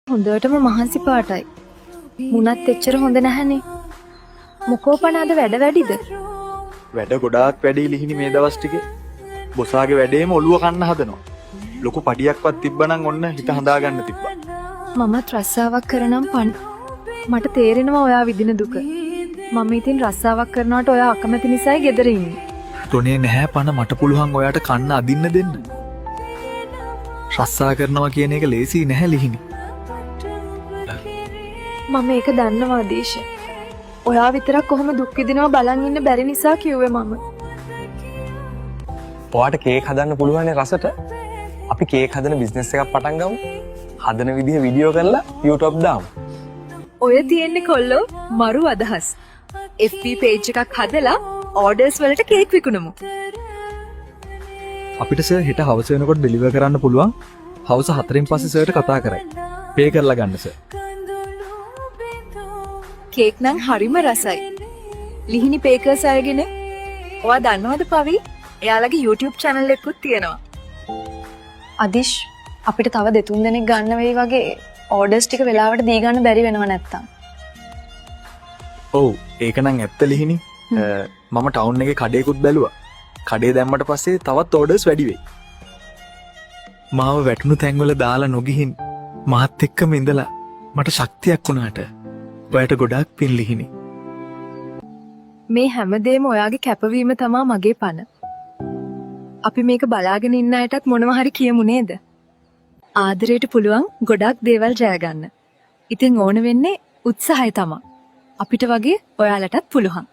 හොඳටම මහන්සි පාටයි. මුණත් එච්චර හොඳ නැහැනේ. මොකෝ පණ අද වැඩ වැඩිද? වැඩ ගොඩාක් වැඩි ලිහිණි මේ දවස් ටිකේ. බොසාගේ වැඩේම ඔළුව කන්න හදනවා. ලොකු පඩියක්වත් තිබ්බනම් ඔන්න හිත හදාගන්න තිබ්බා. මමත් රස්සාවක් කරනම් මට තේරෙනවා ඔයා විඳින දුක. මම ඉතින් රස්සාවක් කරනවට ඔයා අකමැති නිසායි ගෙදර ඉන්නේ. තොනේ නැහැ පණ මට පුළුවන් ඔයාට කන්න අදින්න දෙන්න. රස්සා කරනවා කියන එක ලේසි නැහැ ලිහිණි. මම ඒක දන්නවා දේශ. ඔයා විතරක් කොහොම දුක් විඳිනවා බලන් ඉන්න බැරි නිසා කිව්වේ මම. ඔයාට කේක් හදන්න පුළුවන් රසට. අපි කේක් හදන බිස්නස් එකක් පටන් ගමු. හදන විදිහ වීඩියෝ කරලා YouTube දාමු. ඔය තියෙන්නේ කොල්ලෝ මරු අදහස්. FB page එකක් හදලා orders වලට කේක් විකුණමු. අපිට සර් හෙට හවස වෙනකොට ඩෙලිවර් කරන්න පුළුවන්. හවස 4න් පස්සේ සර්ට කතා කරයි. පේ කරලා ගන්න සර්. කේක් නම් හරිම රසයි. ලිහිණි බේකර්ස් අයගෙන ඔයා දන්නවද පවි? එයාලගේ YouTube channel එකකුත් තියෙනවා. අදිෂ් අපිට තව 2-3 දෙනෙක් ගන්න වෙයි වගේ orders ටික වෙලාවට දී ගන්න බැරි වෙනව නැත්තම්. ඔව් ඒක නම් ඇත්ත ලිහිණි. මම ටවුන් එකේ කඩේකුත් බැලුවා. කඩේ දැම්මට පස්සේ තවත් orders වැඩි වෙයි. මාව වැටුණු තැන්වල දාලා නොගිහින් මාත් එක්කම ඉඳලා මට ශක්තියක් වුණාට ඔයාට ගොඩාක් පින් ලිහිණි. මේ හැමදේම ඔයාගේ කැපවීම තමයි මගේ පණ. අපි මේක බලාගෙන ඉන්න අයටත් මොනවා හරි කියමු නේද? ආදරයට පුළුවන් ගොඩක් දේවල් ජය ගන්න. ඉතින් ඕන වෙන්නේ උත්සාහය තමයි. අපිට වගේ ඔයාලටත් පුළුවන්.